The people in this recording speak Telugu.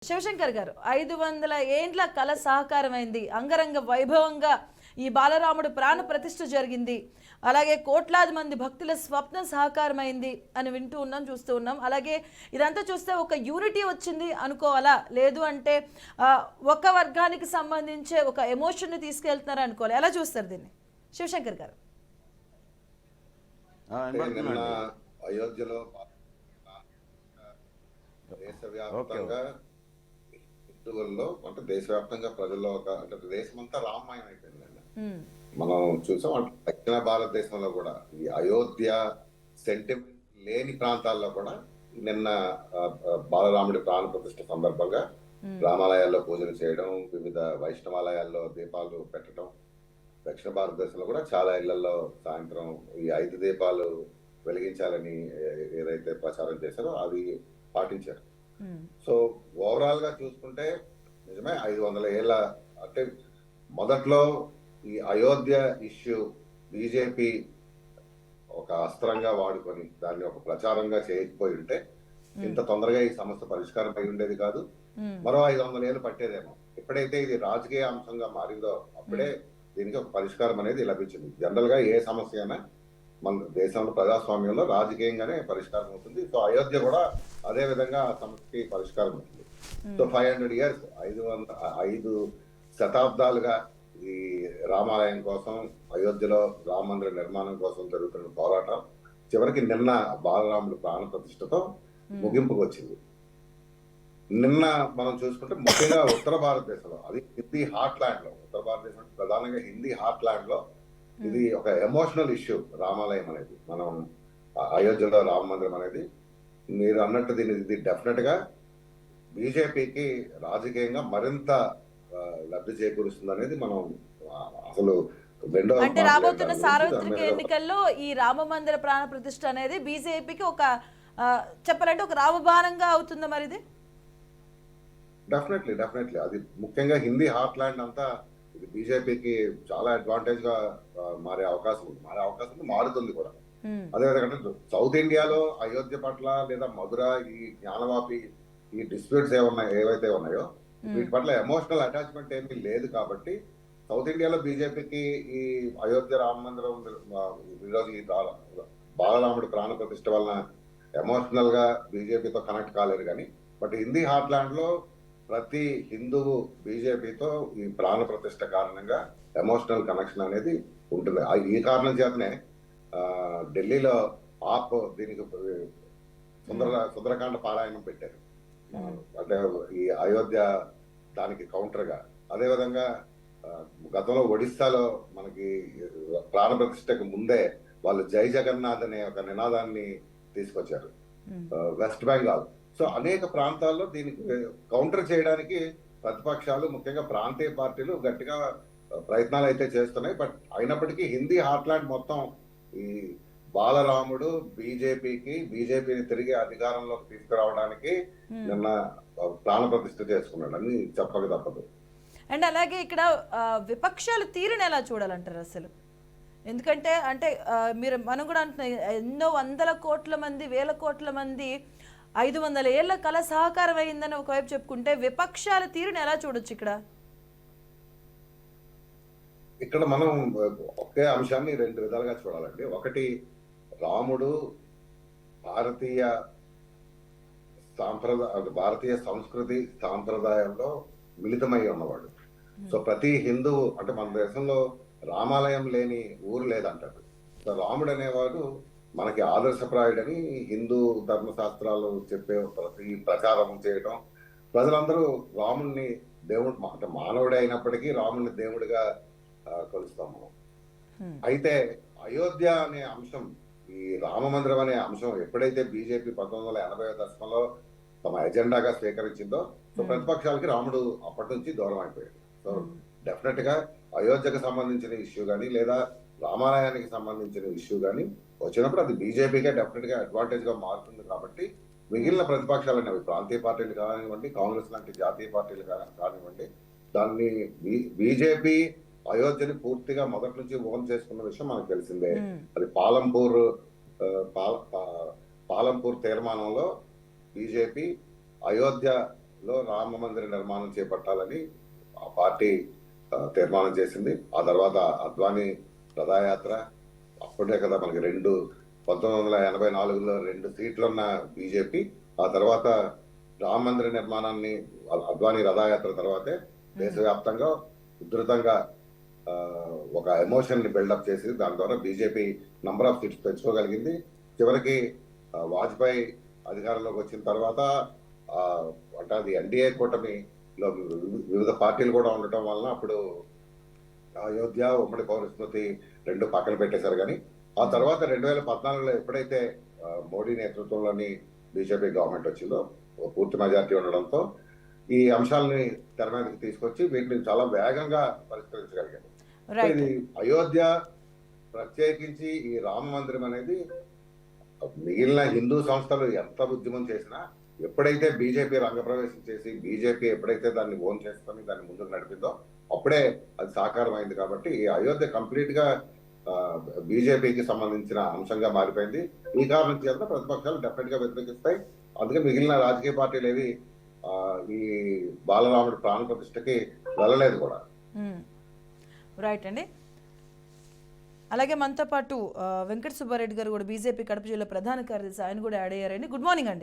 శివశంకర్ గారు 500 ఏండ్ల కళ సాకారమైంది. అంగరంగ వైభవంగా ఈ బాలరాముడు ప్రాణ ప్రతిష్ఠ జరిగింది. అలాగే కోట్లాది మంది భక్తుల స్వప్నం సాకారమైంది అని వింటూ ఉన్నాం, చూస్తూ ఉన్నాం. అలాగే ఇదంతా చూస్తే ఒక యూనిటీ వచ్చింది అనుకోవాలా, లేదు అంటే ఒక వర్గానికి సంబంధించే ఒక ఎమోషన్ని తీసుకెళ్తున్నారు అనుకోవాలి. ఎలా చూస్తారు దీన్ని శివశంకర్ గారు? అయోధ్యలో దేశవ్యాప్తంగా హిందువుల్లో అంటే దేశవ్యాప్తంగా ప్రజల్లో ఒక అంటే దేశమంతా రామాయణం అయిపోయిందండి. మనం చూసాం అంటే దక్షిణ భారతదేశంలో కూడా ఈ అయోధ్య సెంటిమెంట్ లేని ప్రాంతాల్లో కూడా నిన్న బాలరాముడి ప్రాణ ప్రతిష్ఠ సందర్భంగా రామాలయాల్లో పూజలు చేయడం, వివిధ వైష్ణవాలయాల్లో దీపాలు పెట్టడం, దక్షిణ భారతదేశంలో కూడా చాలా ఇళ్లలో సాయంత్రం ఈ 5 దీపాలు వెలిగించాలని ఏదైతే ప్రచారం చేశారో అది పాటించారు. సో ఓవరాల్ గా చూసుకుంటే నిజమే 500 ఏళ్ళ అంటే మొదట్లో ఈ అయోధ్య ఇష్యూ బీజేపీ ఒక అస్త్రంగా వాడుకొని దాన్ని ఒక ప్రచారంగా చేయకపోయి ఉంటే ఇంత తొందరగా ఈ సమస్య పరిష్కారం అయి ఉండేది కాదు. మరో 500 ఏళ్ళు పట్టేదేమో. ఎప్పుడైతే ఇది రాజకీయ అంశంగా మారిందో అప్పుడే దీనికి ఒక పరిష్కారం అనేది లభించింది. జనరల్ గా ఏ సమస్య అయినా మన దేశంలో ప్రజాస్వామ్యంలో రాజకీయంగానే పరిష్కారం అవుతుంది. సో అయోధ్య కూడా అదే విధంగా ఆ సమస్యకి పరిష్కారం అవుతుంది. సో 500 ఇయర్స్ 5 శతాబ్దాలుగా ఈ రామాలయం కోసం, అయోధ్యలో రామ మందిర నిర్మాణం కోసం జరుగుతున్న పోరాటం చివరికి నిన్న బాలరాముడు ప్రాణ ప్రతిష్ఠతో ముగింపుకు వచ్చింది. నిన్న మనం చూసుకుంటే ముఖ్యంగా ఉత్తర భారతదేశంలో, అది హిందీ హార్ట్ ల్యాండ్ లో, ఉత్తర భారతదేశం ప్రధానంగా హిందీ హార్ట్ ల్యాండ్ లో ఇది ఒక ఎమోషనల్ ఇష్యూ. రామాలయం అనేది, మనం అయోధ్యలో రామ మందిరం అనేది మీరు అన్నట్టు ఇది డెఫినెట్ గా బీజేపీకి రాజకీయంగా మరింత లబ్ధి చేకూరుస్తుంది అనేది మనం అసలు అంటే రాబోతున్న సార్వత్రిక ఎన్నికల్లో ఈ రామ మందిర ప్రాణ ప్రతిష్ఠ అనేది బీజేపీకి ఒక చెప్పాలంటే ఒక రామబాణంగా అవుతుందా మరి? ఇది డెఫినెట్లీ అది ముఖ్యంగా హిందీ హార్ట్ ల్యాండ్ అంతా ఇది బీజేపీకి చాలా అడ్వాంటేజ్ గా మారే అవకాశం ఉంది, మారుతుంది కూడా. అదేవిధంగా సౌత్ ఇండియాలో అయోధ్య పట్ల లేదా మధుర ఈ జ్ఞానవాపి ఈ డిస్ప్యూట్స్ ఏవైతే ఉన్నాయో వీటి పట్ల ఎమోషనల్ అటాచ్మెంట్ ఏమీ లేదు కాబట్టి సౌత్ ఇండియాలో బీజేపీకి ఈ అయోధ్య రామ మందిరం ఈరోజు ఈ బాలరాముడి ప్రాణ ప్రతిష్ఠ వలన ఎమోషనల్ గా బీజేపీతో కనెక్ట్ కాలేరు. కానీ బట్ హిందీ హార్ట్ ల్యాండ్ లో ప్రతి హిందువు బీజేపీతో ఈ ప్రాణ ప్రతిష్ఠ కారణంగా ఎమోషనల్ కనెక్షన్ అనేది ఉంటుంది. ఈ కారణం చేతనే ఢిల్లీలో ఆప్ దీనికి సుందరకాండ పారాయణం పెట్టారు, అంటే ఈ అయోధ్య దానికి కౌంటర్ గా. అదేవిధంగా గతంలో ఒడిస్సాలో మనకి ప్రాణ ప్రతిష్టకు ముందే వాళ్ళు జై జగన్నాథ్ అనే ఒక నినాదాన్ని తీసుకొచ్చారు. వెస్ట్ బెంగాల్, సో అనేక ప్రాంతాల్లో దీనికి కౌంటర్ చేయడానికి ప్రతిపక్షాలు ముఖ్యంగా ప్రాంతీయ పార్టీలు గట్టిగా ప్రయత్నాలు అయితే చేస్తున్నాయి. బట్ అయినప్పటికీ హిందీ హార్ట్లాండ్ మొత్తం ఈ బాలరాముడు బీజేపీని తిరిగి అధికారంలోకి తీసుకురావడానికి నిన్న ప్రాణ ప్రతిష్ఠ చేసుకున్నాడు అని చెప్పక తప్పదు. అండ్ అలాగే ఇక్కడ విపక్షాలు తీరుని ఎలా చూడాలంటారు అసలు? ఎందుకంటే అంటే మనం కూడా అంటున్నాం, ఎన్నో వందల కోట్ల మంది, వేల కోట్ల మంది 500 ఏళ్ల కళ సహకారం అయిందని ఒకవైపు చెప్పుకుంటే విపక్షాల తీరుని ఎలా చూడొచ్చు ఇక్కడ మనం ఒకే అంశాన్ని 2 విధాలుగా చూడాలండి. ఒకటి, రాముడు భారతీయ సంస్కృతి సాంప్రదాయంలో మిళితమై ఉన్నవాడు. సో ప్రతి హిందువు అంటే మన దేశంలో రామాలయం లేని ఊరు లేదంటారు. సో రాముడు అనేవాడు మనకి ఆదర్శప్రాయుడని హిందూ ధర్మశాస్త్రాలు చెప్పే ప్రతి ప్రచారం చేయడం, ప్రజలందరూ రాముడిని దేవుడు అంటే మానవుడే అయినప్పటికీ రాముడిని దేవుడిగా కొలుస్తాము. అయితే అయోధ్య అనే అంశం, ఈ రామ మందిరం అనే అంశం ఎప్పుడైతే బీజేపీ 1980వ దశకంలో తమ ఎజెండాగా స్వీకరించిందో, సో ప్రతిపక్షాలకి రాముడు అప్పటి నుంచి దూరం అయిపోయాడు. సో డెఫినెట్ గా అయోధ్యకు సంబంధించిన ఇష్యూ కానీ లేదా రామాలయానికి సంబంధించిన ఇష్యూ కానీ వచ్చినప్పుడు అది బీజేపీకే డెఫినెట్ గా అడ్వాంటేజ్ గా మారుతుంది. కాబట్టి మిగిలిన ప్రతిపక్షాలు అనేవి ప్రాంతీయ పార్టీలు కానివ్వండి, కాంగ్రెస్ లాంటి జాతీయ పార్టీలు కానివ్వండి, దాన్ని బీజేపీ అయోధ్యని పూర్తిగా మొదటి నుంచి ఓన్ చేసుకున్న విషయం మనకు తెలిసిందే. అది పాలంపూర్ తీర్మానంలో బీజేపీ అయోధ్య లో రామ మందిర నిర్మాణం చేపట్టాలని ఆ పార్టీ తీర్మానం చేసింది. ఆ తర్వాత అద్వానీ రథయాత్ర, అప్పుడే కదా మనకి 1984లో 2 సీట్లున్న బీజేపీ, ఆ తర్వాత రామ మందిర నిర్మాణాన్ని అద్వానీ రథయాత్ర తర్వాతే దేశవ్యాప్తంగా ఉధృతంగా ఆ, ఒక ఎమోషన్ ని బిల్డప్ చేసి దాని ద్వారా బీజేపీ నంబర్ ఆఫ్ సీట్స్ పెంచుకోగలిగింది. చివరికి వాజ్పేయి అధికారంలోకి వచ్చిన తర్వాత ఆ, అంటే అది ఎన్డీఏ కూటమిలో వివిధ పార్టీలు కూడా ఉండటం వలన అప్పుడు అయోధ్య, ఉమ్మడి పౌర స్మృతి 2 పక్కన పెట్టేశారు. కానీ ఆ తర్వాత 2014లో ఎప్పుడైతే మోడీ నేతృత్వంలోని బీజేపీ గవర్నమెంట్ వచ్చిందో పూర్తి మెజార్టీ ఉండడంతో ఈ అంశాలని తెర మీదకి తీసుకొచ్చి వీటిని చాలా వేగంగా పరిష్కరించగలిగారు. రైట్. ఇది అయోధ్య, ప్రత్యేకించి ఈ రామ మందిరం అనేది మిగిలిన హిందూ సంస్థలు ఎంత ఉద్యమం చేసినా ఎప్పుడైతే బీజేపీ రంగప్రవేశం చేసి బీజేపీ ఎప్పుడైతే దాన్ని ఓన్ చేసుకొని దాన్ని ముందుకు నడిపిందో అప్పుడే అది సాకారం అయింది. కాబట్టి ఈ అయోధ్య కంప్లీట్ గా బీజేపీకి సంబంధించిన అంశంగా మారిపోయింది. ఈ కారణం చేత ప్రతిపక్షాలు డెఫినెట్ గా వ్యతిరేకిస్తాయి. అందుకే మిగిలిన రాజకీయ పార్టీలు ఏవి ఈ బాలరాముడి ప్రాణ ప్రతిష్టకి వెళ్ళలేదు కూడా. రైట్ అండి. అలాగే మనతో పాటు వెంకట సుబ్బారెడ్డి గారు కూడా బీజేపీ కడప జిల్లా ప్రధాన కార్యదర్శి, ఆయన కూడా యాడ్ అయ్యారండి. గుడ్ మార్నింగ్ అండి.